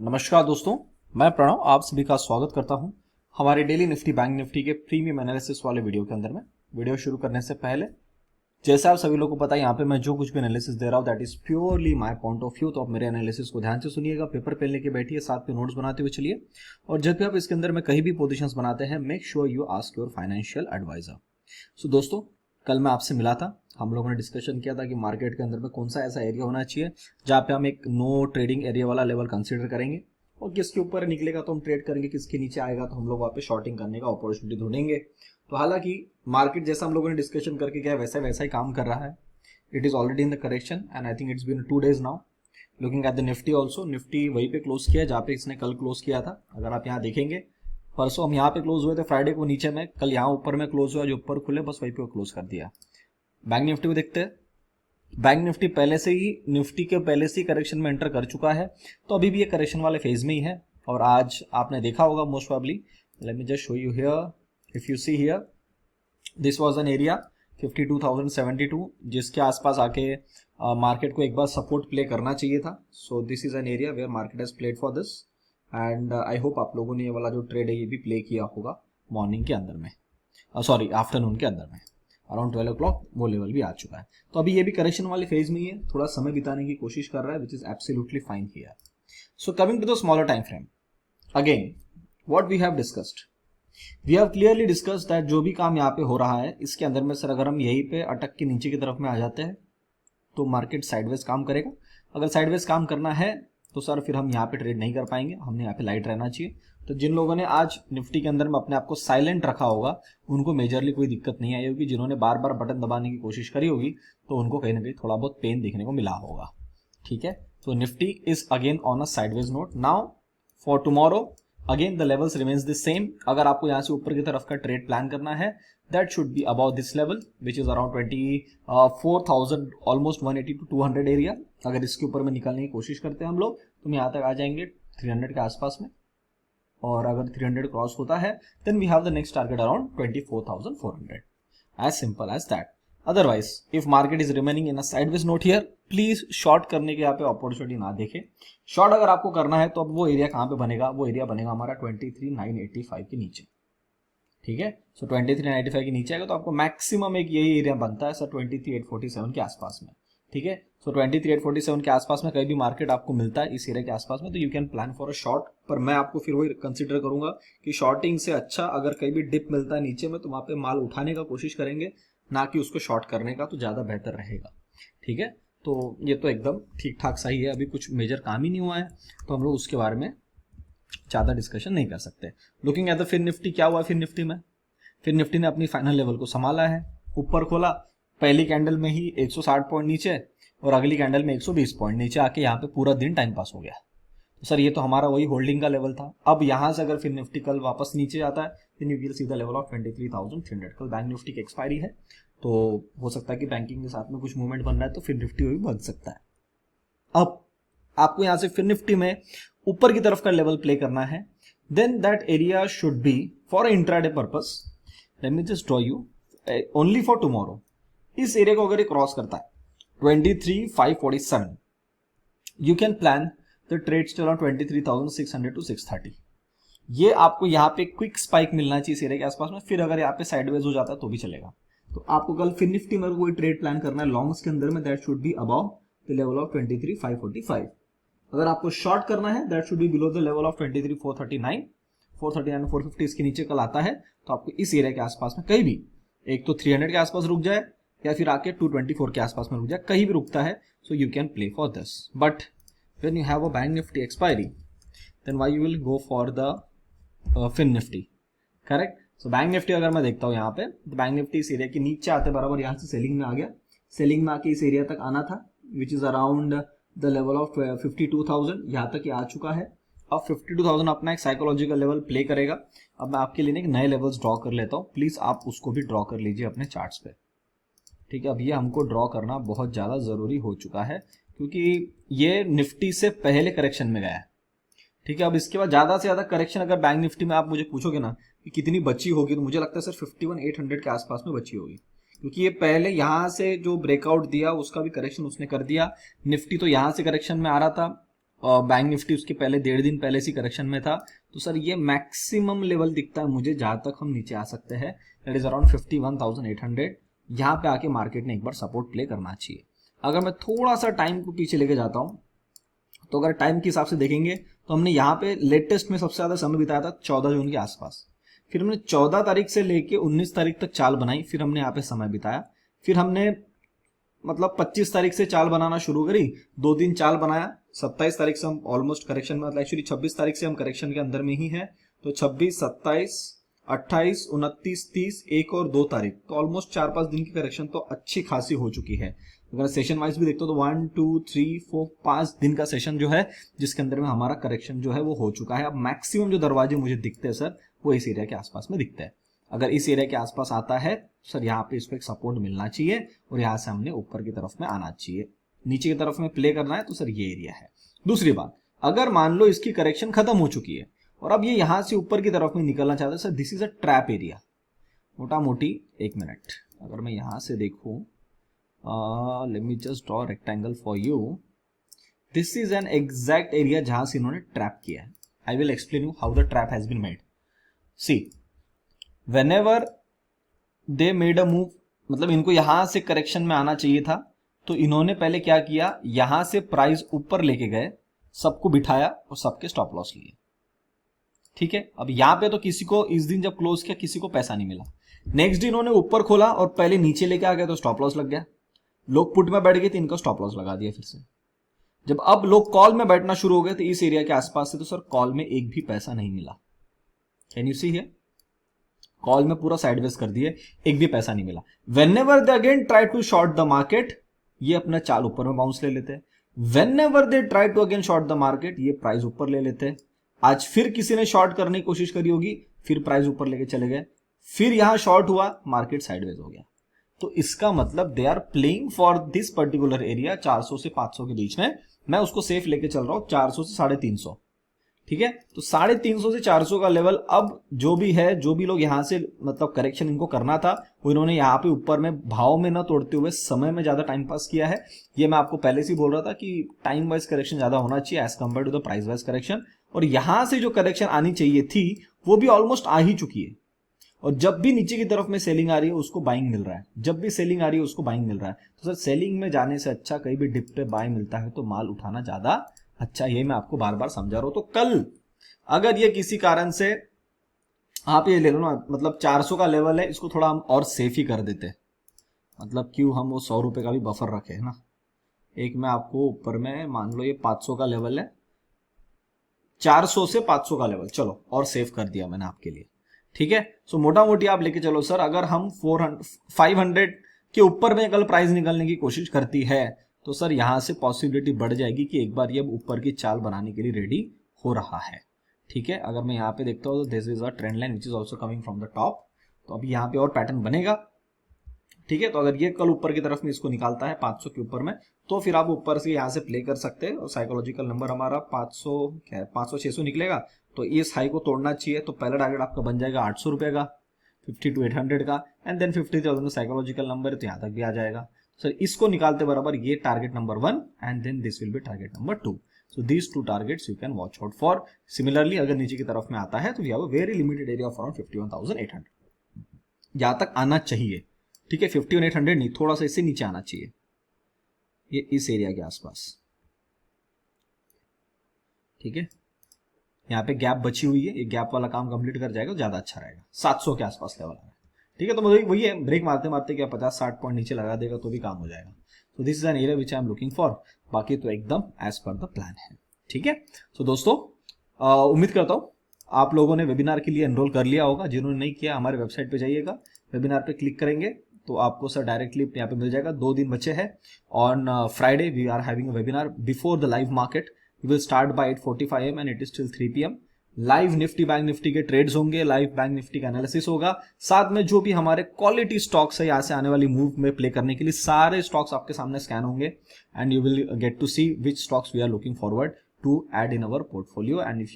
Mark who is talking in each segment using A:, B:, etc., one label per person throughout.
A: नमस्कार दोस्तों, मैं प्रणव आप सभी का स्वागत करता हूं हमारे डेली निफ्टी बैंक निफ्टी के प्रीमियम एनालिसिस वाले वीडियो के अंदर में। वीडियो शुरू करने से पहले जैसा आप सभी लोगों को पता है, यहाँ पे मैं जो कुछ भी एनालिसिस दे रहा हूँ that is purely my point of view. तो आप मेरे एनालिसिस को ध्यान से सुनिएगा, पेपर पेन लेके बैठिए, साथ में नोट्स बनाते हुए चलिए। और जब भी आप इसके अंदर में कहीं भी पोजिशन बनाते हैं, make sure you ask your financial advisor. So दोस्तों, कल मैं आपसे मिला था, हम लोगों ने डिस्कशन किया था कि मार्केट के अंदर में कौन सा ऐसा एरिया होना चाहिए जहाँ पे हम एक नो ट्रेडिंग एरिया वाला लेवल कंसीडर करेंगे, और किसके ऊपर निकलेगा तो हम ट्रेड करेंगे, किसके नीचे आएगा तो हम लोग वहाँ पे शॉर्टिंग करने का अपॉर्चुनिटी ढूंढेंगे। तो हालांकि मार्केट जैसा हम लोगों ने डिस्कशन करके गया वैसा वैसा ही काम कर रहा है। It is already in the correction and I think it's been 2 days now. Looking at the Nifty also, Nifty वहीं पे क्लोज किया जहाँ पे इसने कल क्लोज किया था। अगर आप यहाँ देखेंगे, परसों हम यहाँ पे क्लोज हुए थे, फ्राइडे को नीचे में, कल यहाँ ऊपर में क्लोज हुआ, जो ऊपर खुले बस वहीं पे क्लोज कर दिया। बैंक निफ्टी को देखते हैं। बैंक निफ्टी पहले से ही निफ्टी के पहले से ही करेक्शन में एंटर कर चुका है, तो अभी भी ये करेक्शन वाले फेज में ही है। और आज आपने देखा होगा most probably, late me just show you here, if you see here, this was an area 52,072 जिसके आसपास आके मार्केट को एक बार सपोर्ट प्ले करना चाहिए था। So this is an area where market has played for this and I hope आप लोगों ने ये वाला जो ट्रेड है ये भी प्ले किया होगा मॉर्निंग के अंदर में, सॉरी आफ्टरनून के अंदर में, अराउंड 12 o'clock वो लेवल भी आ चुका है। तो अभी ये भी करेक्शन वाले फेज में ही है, थोड़ा समय बिताने की कोशिश कर रहा है, which is absolutely fine here. So coming to the smaller time frame, again what we have discussed, we have clearly discussed that जो भी काम यहाँ पे हो रहा है इसके अंदर में सर अगर हम यहीं पे अटक के नीचे की तरफ में आ जाते हैं तो मार्केट साइडवेज काम करेगा। अगर साइडवेज काम करना है तो सर फिर हम यहाँ पे ट्रेड नहीं कर पाएंगे, हमने यहाँ पे लाइट रहना चाहिए। तो जिन लोगों ने आज निफ्टी के अंदर में अपने आप को साइलेंट रखा होगा उनको मेजरली कोई दिक्कत नहीं आई होगी। जिन्होंने बार बार बटन दबाने की कोशिश करी होगी तो उनको कहीं ना कहीं थोड़ा बहुत पेन देखने को मिला होगा। ठीक है, तो Nifty is again on a sideways note now for tomorrow. Again the levels remains the same. अगर आपको यहाँ से ऊपर की तरफ का ट्रेड प्लान करना है that should be about this level which is around 24,000, almost 180 to 200 area. अगर इसके ऊपर में निकलने की कोशिश करते हैं हम लोग तो हम यहाँ तक आ जाएंगे 300 के आसपास में, और अगर 300 क्रॉस होता है then we have the next target around 24,400, as simple as that. Otherwise if market is remaining in a sideways note here, please short करने के यहाँ पे अपॉर्चुनिटी ना देखें। शॉर्ट अगर आपको करना है तो अब वो एरिया कहाँ पे बनेगा, वो एरिया बनेगा हमारा 23,985 के नीचे। ठीक है, सो 23,985 के नीचे आएगा तो आपको मैक्सिमम एक यही एरिया बनता है सर 23,847 के आसपास में। ठीक है, सो 23,847 के आसपास में कहीं भी मार्केट आपको मिलता है इस एरिया के आसपास में तो you can plan for a short. पर मैं आपको फिर वही कंसिडर करूंगा कि शॉर्टिंग से अच्छा अगर कहीं भी डिप मिलता है नीचे में तो वहां पे माल उठाने का कोशिश करेंगे, ना कि उसको शॉर्ट करने का, तो ज्यादा बेहतर रहेगा। ठीक है, तो ये तो एकदम ठीक ठाक सही है, अभी कुछ मेजर काम ही नहीं हुआ है तो हम लोग उसके बारे में ज्यादा डिस्कशन नहीं कर सकते। लुकिंग एट द फिर निफ्टी, क्या हुआ फिर निफ्टी में, फिर निफ्टी ने अपनी फाइनल लेवल को संभाला है, ऊपर खोला, पहली कैंडल में ही 160 पॉइंट नीचे और अगली कैंडल में 120 पॉइंट नीचे आके यहाँ पे पूरा दिन टाइम पास हो गया। तो सर ये तो हमारा वही होल्डिंग का लेवल था। अब यहाँ से अगर फिर निफ्टी कल वापस नीचे जाता है then you will see the level of 23,300। कल बैंक निफ्टी की एक्सपायरी है तो हो सकता है कि बैंकिंग के साथ में कुछ मूवमेंट बन रहा है तो फिर निफ्टी भी बन सकता है। अब आपको यहाँ से फिर निफ्टी में ऊपर की तरफ का लेवल प्ले करना है, then that area should be for intraday purpose. Let me just draw you only for tomorrow. इस एरिया को अगर ये क्रॉस करता है 23,547, you can plan the trades around 23,600 to 630। ये आपको यहाँ पे क्विक स्पाइक मिलना चाहिए इस एरिया के आसपास में, फिर अगर यहाँ पे साइडवेज हो जाता है तो भी चलेगा। तो आपको कल फिर निफ्टी में कोई ट्रेड प्लान करना है लॉन्ग्स के अंदर में, that should be above the level of 23,545। अगर आपको शॉर्ट करना है that should be below the level of 23,439, 450 इसके नीचे कल आता है तो आपको इस एरिया के आसपास में कहीं भी, एक तो 300 के आसपास रुक जाए या फिर आके 224 के आसपास में रुक जाए, कहीं भी रुकता है so you can play for this. But when you have a bank Nifty expiry then why you will go for the fin Nifty, correct. So bank Nifty अगर मैं देखता हूँ यहाँ पे तो बैंक निफ्टी इस एरिया के नीचे आते बराबर यहाँ से सेलिंग में आ गया, सेलिंग में आके इस एरिया तक आना था which is around the level of 52,000, यहाँ तक ये आ चुका है। अब 52,000 अपना एक साइकोलॉजिकल लेवल प्ले करेगा। अब मैं आपके लिए एक नए लेवल्स ड्रॉ कर लेता हूँ, प्लीज आप उसको भी ड्रॉ कर लीजिए अपने चार्ट्स पे। ठीक है, अब ये हमको ड्रॉ करना बहुत ज्यादा जरूरी हो चुका है क्योंकि ये निफ्टी से पहले करेक्शन में गया है। ठीक है, अब इसके बाद ज्यादा से ज्यादा करेक्शन अगर बैंक निफ्टी में आप मुझे पूछोगे ना कि कितनी बची होगी तो मुझे लगता है सर 51,800 के आसपास में बची होगी, क्योंकि ये पहले यहां से जो ब्रेकआउट दिया उसका भी करेक्शन उसने कर दिया। निफ्टी तो यहां से करेक्शन में आ रहा था बैंक निफ्टी उसके पहले 1.5 दिन पहले से करेक्शन में था, तो सर ये मैक्सिमम लेवल दिखता है मुझे जहां तक हम नीचे आ सकते हैं, दैट इज अराउंड 51,800। यहाँ पे आके मार्केट ने एक बार सपोर्ट प्ले करना चाहिए। अगर मैं थोड़ा सा टाइम को पीछे लेके जाता हूँ, तो अगर टाइम के हिसाब से देखेंगे तो हमने यहाँ पे लेटेस्ट में सबसे ज्यादा समय बिताया था 14 जून के आसपास। फिर हमने 14 तारीख से लेके 19 तारीख तक चाल बनाई, फिर हमने यहाँ पे समय बिताया। फिर हमने मतलब 25 तारीख से चाल बनाना शुरू करी, 2 दिन चाल बनाया। 27 तारीख से हम ऑलमोस्ट करेक्शन में, मतलब एक्चुअली 26 तारीख से हम करेक्शन के अंदर में ही है, तो 26, 27, 28, 29, 30, 1 और 2 तारीख, तो ऑलमोस्ट 4-5 दिन की करेक्शन तो अच्छी खासी हो चुकी है। अगर सेशन वाइज भी देखते हो तो 1, 2, 3, 4, 5 दिन का सेशन जो है जिसके अंदर में हमारा करेक्शन जो है वो हो चुका है। अब मैक्सिमम जो दरवाजे मुझे दिखते हैं सर वो इस एरिया के आसपास में दिखते हैं। अगर इस एरिया के आसपास आता है सर यहाँ पे इसको एक सपोर्ट मिलना चाहिए और यहाँ से हमने ऊपर की तरफ में आना चाहिए। नीचे की तरफ में प्ले करना है तो सर ये एरिया है। दूसरी बात, अगर मान लो इसकी करेक्शन खत्म हो चुकी है और अब ये यहां से ऊपर की तरफ में निकलना चाहता है sir, this is a trap area. मोटा मोटी, एक मिनट, अगर मैं यहां से देखूं, let me just draw rectangle for you, this is an exact area जहां से इन्होंने ट्रैप किया है। I will explain you how the trap has been made. See, whenever they made a move, मतलब इनको यहां से करेक्शन में आना चाहिए था, तो इन्होंने पहले क्या किया, यहां से प्राइस ऊपर लेके गए, सबको बिठाया और सबके स्टॉप लॉस लिए। ठीक है, अब यहां पे तो किसी को इस दिन जब क्लोज किया किसी को पैसा नहीं मिला। नेक्स्ट दिन इन्होंने ऊपर खोला और पहले नीचे लेके आ गया तो स्टॉप लॉस लग गया। लोग पुट में बैठ गए तो इनका स्टॉप लॉस लगा दिया फिर से। जब अब लोग कॉल में बैठना शुरू हो गए तो इस एरिया के आसपास से, तो सर कॉल में एक भी पैसा नहीं मिला। Can you see here, call में पूरा साइडवेज कर दिए, एक भी पैसा नहीं मिला। Whenever they again try to short the market, ये अपना चाल ऊपर में बाउंस ले लेते हैं। Whenever they try to again short the market, ये प्राइस ऊपर ले लेते हैं। आज फिर किसी ने शॉर्ट करने की कोशिश करी होगी, फिर प्राइस ऊपर लेके चले गए, फिर यहां शॉर्ट हुआ, मार्केट साइडवेज हो गया। तो इसका मतलब they are playing for this particular area 400 से 500 के बीच में। मैं उसको सेफ लेके चल रहा हूं 400 से 350। ठीक है, तो 350 से 400 का लेवल, अब जो भी है, जो भी लोग यहां से मतलब करेक्शन इनको करना था वो इन्होंने यहाँ पे ऊपर में भाव में ना तोड़ते हुए समय में ज्यादा टाइम पास किया है। ये मैं आपको पहले से ही बोल रहा था कि टाइम वाइज करेक्शन ज्यादा होना चाहिए as compare to the price wise correction. और यहां से जो करेक्शन आनी चाहिए थी वो भी ऑलमोस्ट आ ही चुकी है। और जब भी नीचे की तरफ में सेलिंग आ रही है उसको बाइंग मिल रहा है, जब भी सेलिंग आ रही है उसको बाइंग मिल रहा है। तो सर सेलिंग में जाने से अच्छा कहीं भी डिप पे बाय मिलता है तो माल उठाना ज्यादा अच्छा, ये मैं आपको बार बार समझा रहा हूं। तो कल अगर ये किसी कारण से, आप ये ले लो ना, मतलब 400 का लेवल है, इसको थोड़ा हम और सेफ ही कर देते, मतलब क्यों हम वो 100 रुपए का भी बफर रखे है ना। एक मैं आपको ऊपर में, मान लो ये 500 का लेवल है, 400 से 500 का लेवल, चलो और सेव कर दिया मैंने आपके लिए। ठीक है, सो मोटा मोटी आप लेके चलो सर, अगर हम 500 के ऊपर में कल प्राइस निकलने की कोशिश करती है तो सर यहां से पॉसिबिलिटी बढ़ जाएगी कि एक बार ये ऊपर की चाल बनाने के लिए रेडी हो रहा है। ठीक है, अगर मैं यहाँ पे देखता हूँ तो this is a trend line which is also coming from the top, तो अभी यहाँ पे और पैटर्न बनेगा। ठीक है, तो अगर ये कल ऊपर की तरफ में इसको निकालता है 500 के ऊपर में, तो फिर आप ऊपर से यहाँ से प्ले कर सकते हैं। और साइकोलॉजिकल नंबर हमारा 500 क्या है, 500-600 निकलेगा, तो इस हाई को तोड़ना चाहिए। तो पहला टारगेट आपका बन जाएगा 800 रुपए का, 50 to 800 का, एंड देन 50,000 का साइकोलॉजिकल नंबर है तो यहाँ तक भी आ जाएगा। सर इसको निकालते बराबर ये target number 1 and then this will be target number 2। So these two targets you can watch out for. Similarly, अगर नीचे की तरफ में आता है तो we have a very limited area of around 51,800, यहां तक आना चाहिए। ठीक है, 51,800 नहीं, थोड़ा सा इससे नीचे आना चाहिए, ये इस एरिया के आसपास। ठीक है, यहाँ पे गैप बची हुई है, ये गैप वाला काम कंप्लीट कर जाएगा तो ज्यादा अच्छा रहेगा। 700 के आसपास लेवल आ रहा है। ठीक है, तो मुझे वही है, ब्रेक मारते मारते क्या 50-60 पॉइंट नीचे लगा देगा तो भी काम हो जाएगा। तो this is an area which I am looking for, बाकी तो एकदम एज पर द प्लान है। ठीक है, तो दोस्तों उम्मीद करता हूँ आप लोगों ने वेबिनार के लिए एनरोल कर लिया होगा। जिन्होंने नहीं किया हमारे वेबसाइट पे जाइएगा, वेबिनार पे क्लिक करेंगे तो आपको सर डायरेक्टली यहाँ पे मिल जाएगा। 2 दिन बचे हैं। On Friday we are having a webinar before the live market, we will start by 8:45 AM and it is till 3 PM। Live Nifty bank Nifty के ट्रेड्स होंगे, लाइव बैंक निफ्टी का analysis होगा, साथ में जो भी हमारे क्वालिटी स्टॉक्स है यहाँ से आने वाली मूव में प्ले करने के लिए सारे स्टॉक्स आपके सामने स्कैन होंगे and you will get to see which stocks we are looking forward to add in our portfolio. And if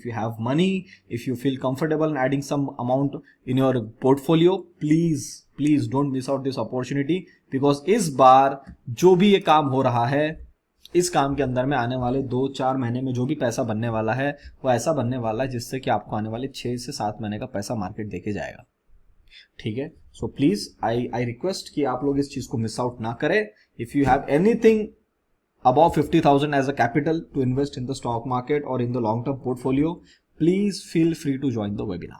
A: you have money, if you feel comfortable in adding some amount in your portfolio, please don't miss out this opportunity, because इस बार जो भी ये काम हो रहा है इस काम के अंदर में आने वाले 2-4 महीने में जो भी पैसा बनने वाला है वो ऐसा बनने वाला है जिससे कि आपको आने वाले 6 से 7 महीने का पैसा मार्केट देके जाएगा। ठीक है, सो प्लीज आई रिक्वेस्ट कि आप लोग इस चीज को मिस आउट ना करें। If you have anything above 50,000 as a capital to invest in the stock market or in the long term portfolio, please feel free to join the webinar.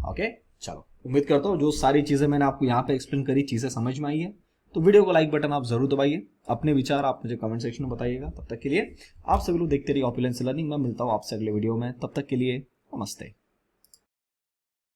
A: Okay, चलो उम्मीद करता हूँ जो सारी चीजें मैंने आपको यहाँ पे एक्सप्लेन करी चीजें समझ में आई है, तो वीडियो को लाइक बटन आप जरूर दबाइए, अपने विचार आप मुझे कमेंट सेक्शन में बताइएगा। तब तक के लिए आप सभी लोग देखते रहिए ऑपुलेंस लर्निंग। मैं मिलता हूँ आपसे अगले वीडियो में, तब तक के लिए नमस्ते।